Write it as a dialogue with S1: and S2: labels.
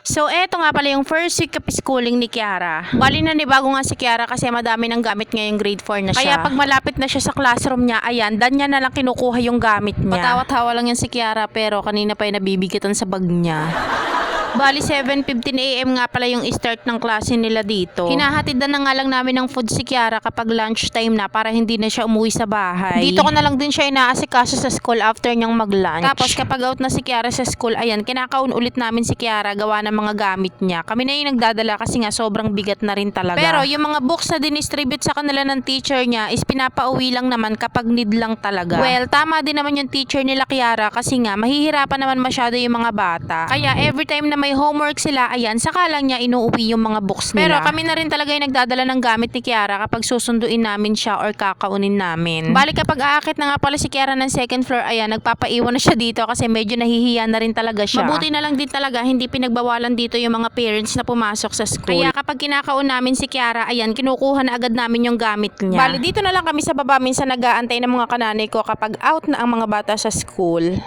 S1: So, eto nga pala yung first week of schooling ni Kiara. Bali na bago nga si Kiara kasi madami ng gamit ngayong grade 4 na siya. Kaya pag malapit na siya sa classroom niya, ayan, dan niya na lang kinukuha yung gamit niya. Patawat-tawa lang yan si Kiara pero kanina pa yung nabibigatan sa bag niya. Bali 7:15 AM nga pala yung start ng klase nila dito. Hinahatidan na nga lang namin ng food si Kiara kapag lunchtime na para hindi na siya umuwi sa bahay. Dito ko na lang din siya inaasikaso sa school after niyang mag-lunch. Tapos kapag out na si Kiara sa school, ayan, kinakaun ulit namin si Kiara gawa ng mga gamit niya. Kami na yung nagdadala kasi nga sobrang bigat na rin talaga. Pero yung mga books na dinistribute sa kanila ng teacher niya is pinapauwi lang naman kapag need lang talaga. Well, tama din naman yung teacher nila Kiara kasi nga mahihirapan naman masyado yung mga bata. Kaya every time na may homework sila, ayan, saka lang niya inuuwi yung mga books nila. Pero kami na rin talaga yung nagdadala ng gamit ni Kiara kapag susunduin namin siya or kakaunin namin. Bali kapag aakit na nga pala si Kiara ng second floor, ayan, nagpapaiwan na siya dito kasi medyo nahihiya na rin talaga siya. Mabuti na lang din talaga, hindi pinagbawalan dito yung mga parents na pumasok sa school. Kaya kapag kinakaun namin si Kiara, ayan, kinukuha na agad namin yung gamit niya. Bali dito na lang kami sa baba, minsan nag-aantay ng mga kananay ko kapag out na ang mga bata sa school.